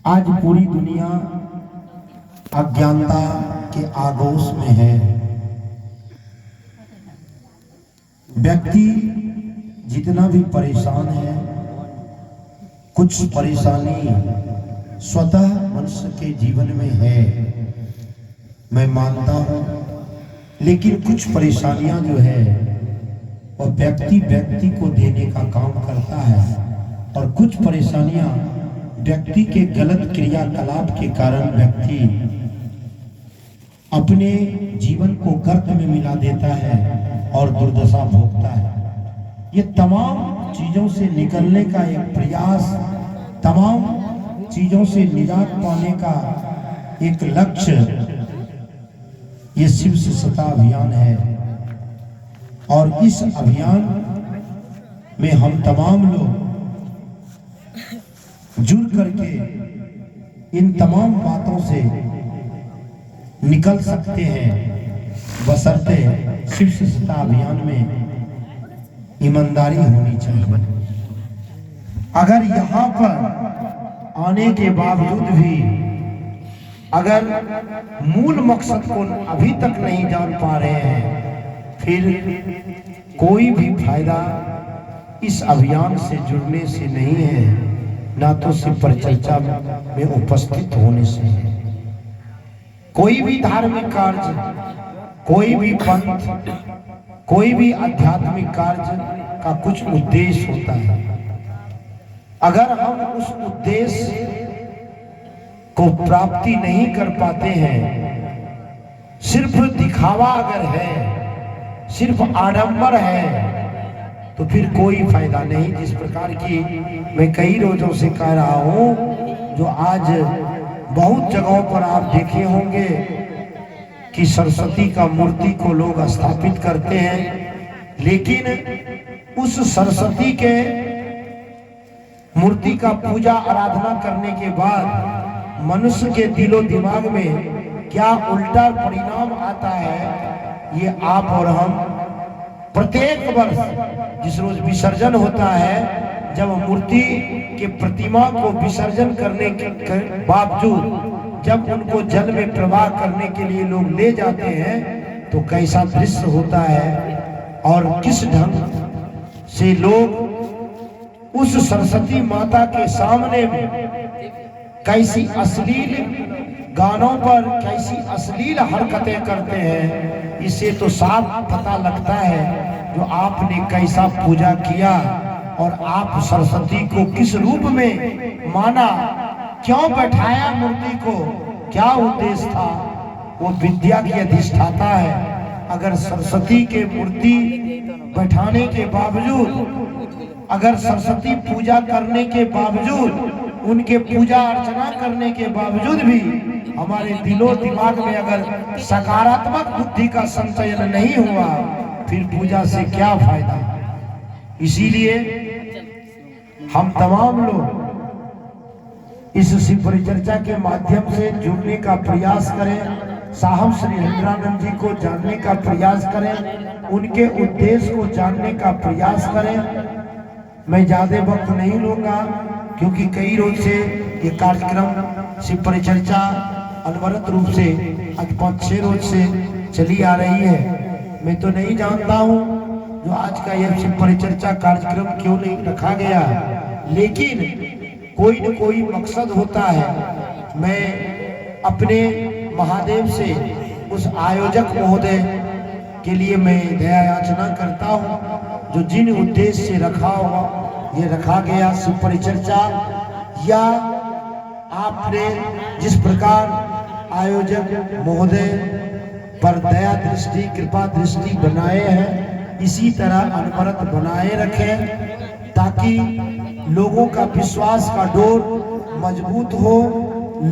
आज पूरी दुनिया अज्ञानता के आगोश में है। व्यक्ति जितना भी परेशान है, कुछ परेशानी स्वतः मनुष्य के जीवन में है, मैं मानता हूं, लेकिन कुछ परेशानियां जो है वह व्यक्ति को देने का काम करता है और कुछ परेशानियां व्यक्ति के गलत क्रियाकलाप के कारण व्यक्ति अपने जीवन को गर्त में मिला देता है और दुर्दशा भोगता है। ये तमाम चीजों से निकलने का एक प्रयास, तमाम चीजों से निजात पाने का एक लक्ष्य ये शिव सत्ता अभियान है। और इस अभियान में हम तमाम लोग जुड़ करके इन तमाम बातों से निकल सकते हैं, बशर्ते शिव सत्ता अभियान में ईमानदारी होनी चाहिए। अगर यहाँ पर आने के बावजूद भी अगर मूल मकसद को अभी तक नहीं जान पा रहे हैं, फिर कोई भी फायदा इस अभियान से जुड़ने से नहीं है, ना तो सिर्फ परिचर्चा में उपस्थित होने से है। कोई भी धार्मिक कार्य, कोई भी पंथ, कोई भी आध्यात्मिक कार्य का कुछ उद्देश्य होता है। अगर हम उस उद्देश्य को प्राप्ति नहीं कर पाते हैं, सिर्फ दिखावा अगर है, सिर्फ आडंबर है, तो फिर कोई फायदा नहीं। जिस प्रकार की मैं कई रोजों से कह रहा हूं, जो आज बहुत जगहों पर आप देखे होंगे कि सरस्वती का मूर्ति को लोग स्थापित करते हैं, लेकिन उस सरस्वती के मूर्ति का पूजा आराधना करने के बाद मनुष्य के दिलो दिमाग में क्या उल्टा परिणाम आता है, ये आप और हम प्रत्येक वर्ष जिस रोज विसर्जन होता है, जब मूर्ति के प्रतिमा को विसर्जन करने के बावजूद जब उनको जल में प्रवाह करने के लिए लोग ले जाते हैं, तो कैसा दृश्य होता है और किस ढंग से लोग उस सरस्वती माता के सामने में कैसी अश्लील गानों पर कैसी अश्लील हरकतें करते हैं। इससे तो साफ पता लगता है जो आपने कैसा पूजा किया और आप सरस्वती को किस रूप में माना, क्यों बैठाया मूर्ति को, क्या उद्देश्य था। वो विद्या की अधिष्ठाता है। अगर सरस्वती के मूर्ति बैठाने के बावजूद, अगर सरस्वती पूजा करने के बावजूद, उनके पूजा अर्चना करने के बावजूद भी हमारे दिलो दिमाग में अगर सकारात्मक बुद्धि का संचयन नहीं हुआ, फिर पूजा से क्या फायदा। इसीलिए हम तमाम लोग इस शिव परिचर्चा के माध्यम से जुड़ने का प्रयास करें, साहब श्री इंद्रानंद जी को जानने का प्रयास करें, उनके उद्देश्य को जानने का प्रयास करें। मैं ज्यादा वक्त नहीं लूंगा, क्योंकि कई रोज से ये कार्यक्रम शिव परिचर्चा अनवरत रूप से आज 5-6 रोज से चली आ रही है। मैं तो नहीं जानता हूँ जो आज का यह शिव परिचर्चा कार्यक्रम क्यों नहीं रखा गया, लेकिन कोई न कोई मकसद होता है। मैं अपने महादेव से उस आयोजक महोदय के लिए मैं दया याचना करता हूँ, जो जिन उद्देश्य से ये रखा गया शिव परिचर्चा, या आपने जिस प्रकार आयोजक महोदय पर दया दृष्टि, कृपा दृष्टि बनाए हैं, इसी तरह अनवरत बनाए रखें, ताकि लोगों का विश्वास का डोर मजबूत हो,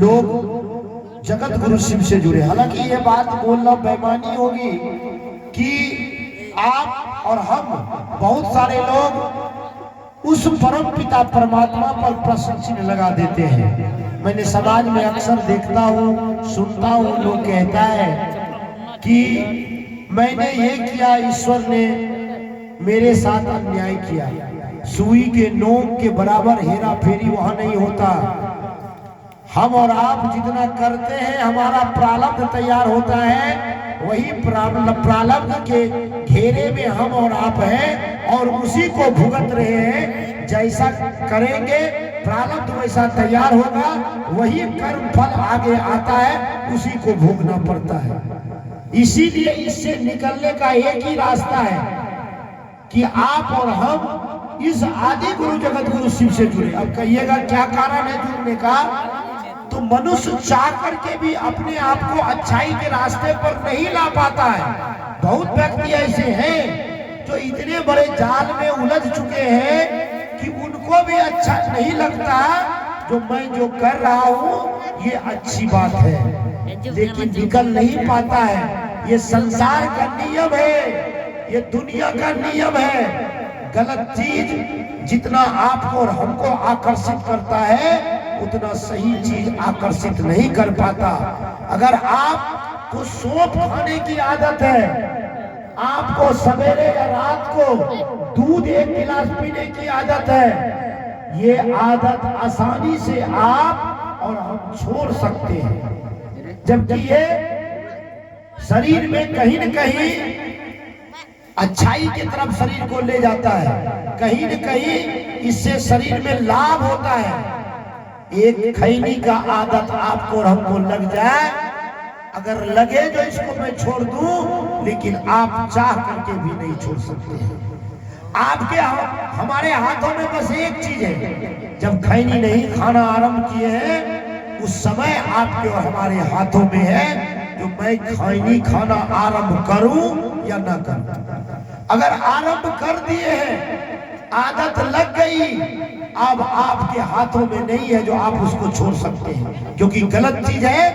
लोग जगत गुरु शिव से जुड़े। हालांकि ये बात बोलना बेईमानी होगी कि आप और हम बहुत सारे लोग उस परम पिता परमात्मा पर प्रश्न चिन्ह लगा देते हैं। मैंने समाज में अक्सर देखता हूँ, सुनता हूँ, लोग कहता है कि मैंने ये किया, ईश्वर ने मेरे साथ अन्याय किया। सुई के नोक के बराबर हेरा फेरी वहां नहीं होता। हम और आप जितना करते हैं हमारा प्रारब्ध तैयार होता है, वही प्रारब्ध के घेरे में हम और आप हैं और उसी को भुगत रहे हैं। जैसा करेंगे प्रारब्ध वैसा तैयार होगा, वही कर्म फल आगे आता है, उसी को भोगना पड़ता है। इसीलिए इससे निकलने का एक ही रास्ता है कि आप और हम इस आदि गुरु जगत गुरु शिव से जुड़े। अब कहिएगा क्या कारण है जुड़ने का? तो मनुष्य चाह करके भी अपने आप को अच्छाई के रास्ते पर नहीं ला पाता है। बहुत व्यक्ति ऐसे हैं जो इतने बड़े जाल में उलझ चुके हैं कि उनको भी अच्छा नहीं लगता जो मैं जो कर रहा हूँ ये अच्छी बात है, लेकिन निकल नहीं पाता है। ये संसार का नियम है, ये दुनिया का नियम है। गलत चीज जितना आपको और हमको आकर्षित करता है उतना सही चीज आकर्षित नहीं कर पाता। अगर आपको सौंफ खाने की आदत है, आपको सवेरे या रात को दूध एक गिलास पीने की आदत है, ये आदत आसानी से आप और हम छोड़ सकते हैं। जबकि ये शरीर में कहीं न कहीं अच्छाई की तरफ शरीर को ले जाता है, कहीं न कहीं इससे शरीर में लाभ होता है। एक खैनी का आदत आपको और हमको लग जाए, अगर लगे जो इसको मैं छोड़ दूं, लेकिन आप चाह करके भी नहीं छोड़ सकते। आपके हमारे हाथों में बस एक चीज है, जब खैनी नहीं खाना आरंभ किए हैं उस समय आपके और हमारे हाथों में है जो मैं खैनी खाना आरंभ करूं या ना करूं। अगर आरंभ कर दिए हैं, आदत लग गई, अब आपके हाथों में नहीं है जो आप उसको छोड़ सकते हैं। क्योंकि गलत चीज है,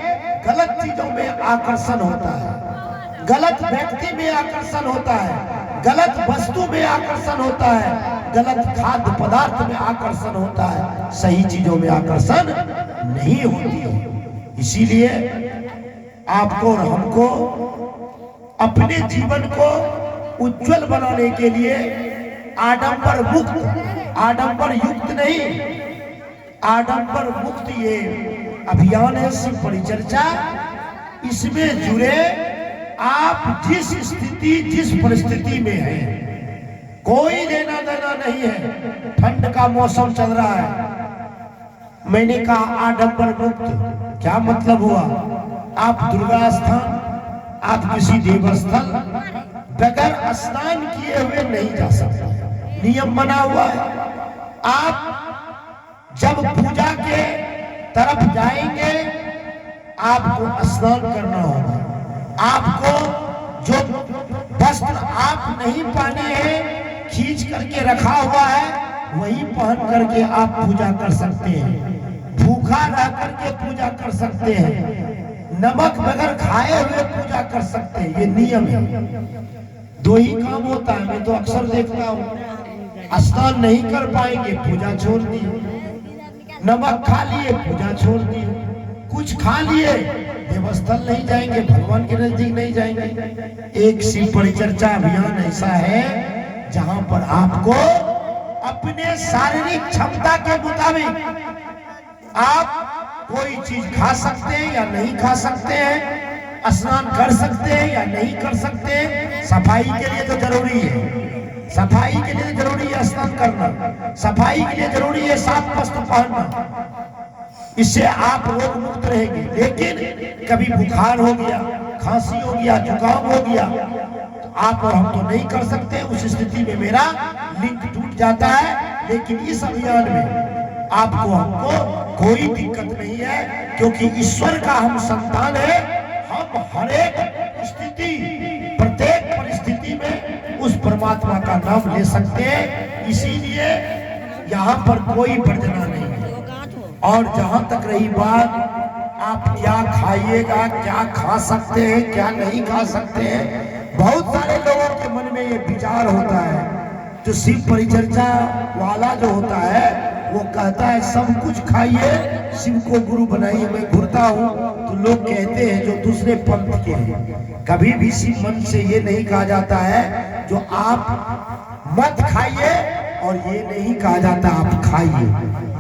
गलत चीजों में आकर्षण होता है, गलत व्यक्ति में आकर्षण होता है, गलत वस्तु में आकर्षण होता है, गलत खाद्य पदार्थ में आकर्षण होता है, सही चीजों में आकर्षण नहीं होती है। इसीलिए आपको और हमको अपने जीवन को उज्जवल बनाने के लिए आडंबर मुक्त, आडंबर युक्त नहीं, आडंबर मुक्त ये अभियान है शिव परिचर्चा। इसमें जुड़े आप जिस स्थिति जिस परिस्थिति में हैं, कोई लेना देना नहीं है। ठंड का मौसम चल रहा है, मैंने कहा आडंबर मुक्त, क्या मतलब हुआ? आप दुर्गा स्थान, आप किसी देवस्थल बगैर स्नान किए हुए नहीं जा सकते, नियम बना हुआ है। आप जब पूजा के तरफ जाएंगे आपको स्नान करना होगा। आपको जो वस्त्र आप नहीं पहने हैं, खींच करके रखा हुआ है, वही पहन करके आप पूजा कर सकते हैं। भूखा रह करके पूजा कर सकते हैं, नमक बगैर खाए हुए पूजा कर सकते हैं, ये नियम है। दो ही काम होता है, मैं तो अक्सर देखता हूँ, स्नान नहीं कर पाएंगे पूजा छोड़ दिए, नमक खा लिए पूजा छोड़ दिए, कुछ खा लिए देवस्थल नहीं जाएंगे, भगवान के नजदीक नहीं जाएंगे। एक शिव परिचर्चा अभियान ऐसा है जहां पर आपको अपने शारीरिक क्षमता के मुताबिक आप कोई चीज खा सकते हैं या नहीं खा सकते हैं, स्नान कर सकते हैं या नहीं कर सकते हैं। सफाई के लिए तो जरूरी है, सफाई के लिए जरूरी है स्नान करना, सफाई के लिए जरूरी है साफ वस्त्र पहनना, इससे आप रोग मुक्त रहेंगे। लेकिन कभी बुखार हो गया, खांसी हो गया, जुकाम हो गया, तो आप और हम तो नहीं कर सकते। उस स्थिति में मेरा लिंक टूट जाता है। लेकिन इस अभियान में आपको हमको कोई दिक्कत नहीं है, क्योंकि ईश्वर का हम संतान है। हम हर एक स्थिति, प्रत्येक परिस्थिति में उस परमात्मा का नाम ले सकते हैं। इसीलिए यहाँ पर कोई वर्जना नहीं है। और जहां तक रही बात आप क्या खाइएगा, क्या खा सकते हैं, क्या नहीं खा सकते हैं, बहुत सारे लोगों के मन में ये विचार होता है। जो शिव परिचर्चा वाला जो होता है वो कहता है सब कुछ खाइए, शिव को गुरु बनाइए। मैं घूरता हूँ तो लोग कहते हैं जो दूसरे पंथ के हैं, कभी भी शिव मन से ये नहीं कहा जाता है जो आप मत खाइए और ये नहीं कहा जाता आप खाइए।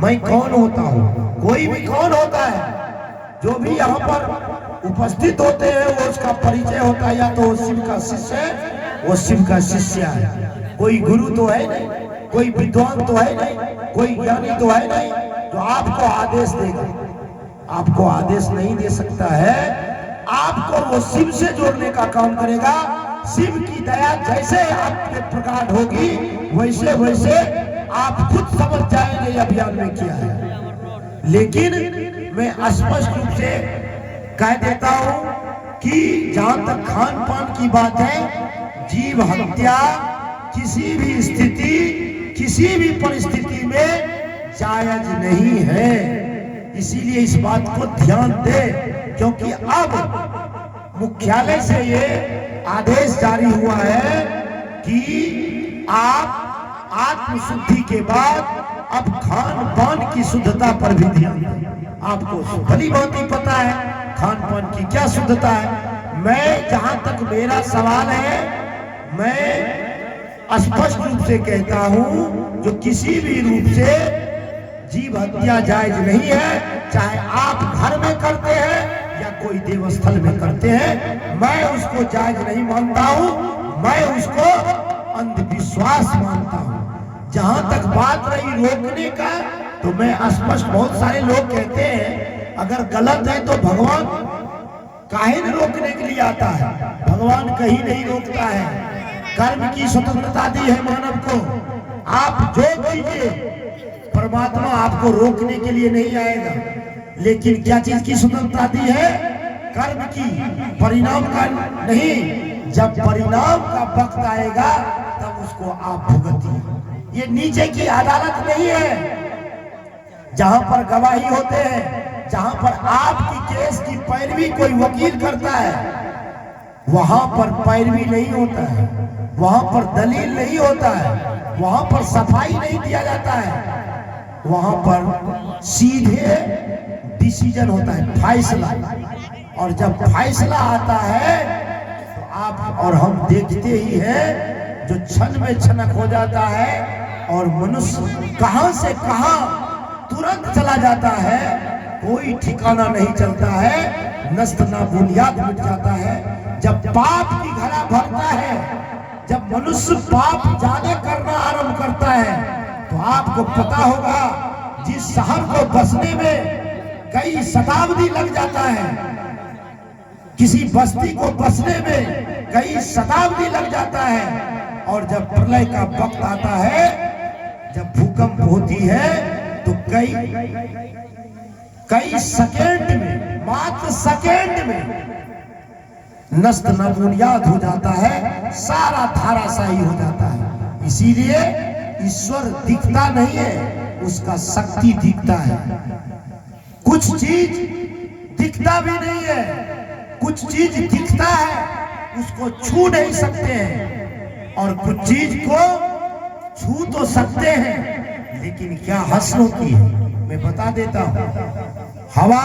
मैं कौन होता हूँ? कोई भी कौन होता है? जो भी यहाँ पर उपस्थित होते हैं वो उसका परिचय होता है, या तो वो शिव का शिष्य है, वो शिव का शिष्य है। कोई गुरु तो है नहीं, कोई विद्वान तो है नहीं, कोई ज्ञानी तो है नहीं जो आपको आदेश देगा। आपको आदेश नहीं दे सकता है, आपको वो शिव से जोड़ने का काम करेगा। शिव की दया जैसे आप पे प्रकट होगी वैसे वैसे आप खुद समझ जाएंगे अभियान में क्या है। लेकिन मैं स्पष्ट रूप से कह देता हूं कि जहां तक खान पान की बात है, जीव हत्या किसी भी स्थिति किसी भी परिस्थिति में जायज नहीं है। इसीलिए इस बात को ध्यान दे, क्योंकि अब मुख्यालय से ये आदेश जारी हुआ है कि आप आत्मशुद्धि के बाद अब खान पान की शुद्धता पर भी ध्यान दें। आपको भली भांति पता है खान पान की क्या शुद्धता है। मैं जहां तक मेरा सवाल है, मैं स्पष्ट रूप से कहता हूं, जो किसी भी रूप से जीव हत्या जायज नहीं है, चाहे आप घर में करते हैं या कोई देवस्थल में करते हैं, मैं उसको जायज नहीं मानता हूं। मैं उसको अंधविश्वास मानता हूं। जहां तक बात रही रोकने का, तो मैं स्पष्ट, बहुत सारे लोग कहते हैं अगर गलत है तो भगवान काहे न रोकने के लिए आता है। भगवान कहीं नहीं रोकता है। कर्म की स्वतंत्रता दी है मानव को। आप जो कीजिए, परमात्मा आपको रोकने के लिए नहीं आएगा। लेकिन क्या चीज की स्वतंत्रता दी है? कर्म की, परिणाम का नहीं। जब परिणाम का वक्त आएगा तब उसको आप भुगतिए। ये नीचे की अदालत नहीं है जहां पर गवाही होते हैं, जहां पर आपकी केस की पैरवी कोई वकील करता है, वहां पर पैरवी नहीं होता है, वहां पर दलील नहीं होता है, वहां पर सफाई नहीं दिया जाता है। वहां पर सीधे डिसीजन होता है, फैसला। और जब फैसला आता है तो आप और हम देखते ही हैं, जो क्षण में क्षणक हो जाता है और मनुष्य कहां से कहां तुरंत चला जाता है, कोई ठिकाना नहीं चलता है। नष्ट ना बुनियाद मिट जाता है। जब पाप की घड़ा भरता है, जब मनुष्य पाप ज्यादा करना आरंभ करता है, तो आपको पता होगा जिस शहर को बसने में कई शताब्दी लग जाता है, किसी बस्ती को बसने में कई शताब्दी लग जाता है, और जब प्रलय का वक्त आता है, जब भूकंप होती है, तो कई सेकेंड में, मात्र सेकेंड में नष्ट नबूनियाद हो जाता है, सारा धाराशाही हो जाता है। इसीलिए ईश्वर दिखता नहीं है, उसका शक्ति दिखता है। कुछ चीज दिखता भी नहीं है, कुछ चीज दिखता है, उसको छू नहीं सकते हैं, और कुछ चीज को छू तो सकते हैं, लेकिन क्या हस्र होती है। मैं बता देता हूं, हवा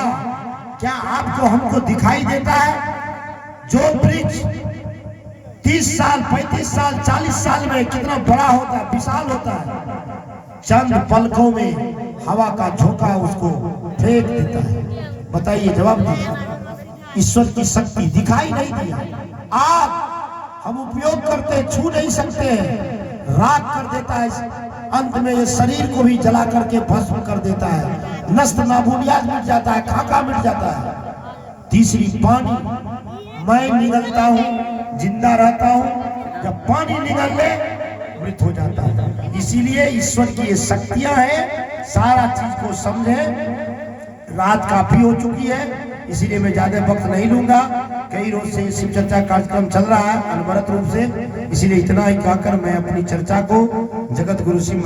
क्या आपको हमको दिखाई देता है? जो वृक्ष 30 साल 35 साल 40 साल में कितना बड़ा होता है, विशाल होता है, चंद पलकों में हवा का झोंका उसको फेंक देता है। बताइए, जवाब दीजिए। ईश्वर की शक्ति दिखाई नहीं दिया। आग हम उपयोग करते, छू नहीं सकते हैं, राख कर देता है, अंत में ये शरीर को भी जला करके भस्म कर देता है, नष्ट नाबुनियाद मिट जाता है, खाका मिट जाता है। तीसरी, पानी। मैं निगलता हूं, जिंदा रहता हूं, जब पानी निगल ले मृत हो जाता है। इसीलिए ईश्वर की ये शक्तियां हैं, सारा चीज को समझे। रात काफी हो चुकी है, इसीलिए मैं ज्यादा वक्त नहीं लूंगा। कई रोज से शिव चर्चा कार्यक्रम चल रहा है अनवरत रूप से, इसीलिए इतना ही कहकर मैं अपनी चर्चा को जगत गुरु श्री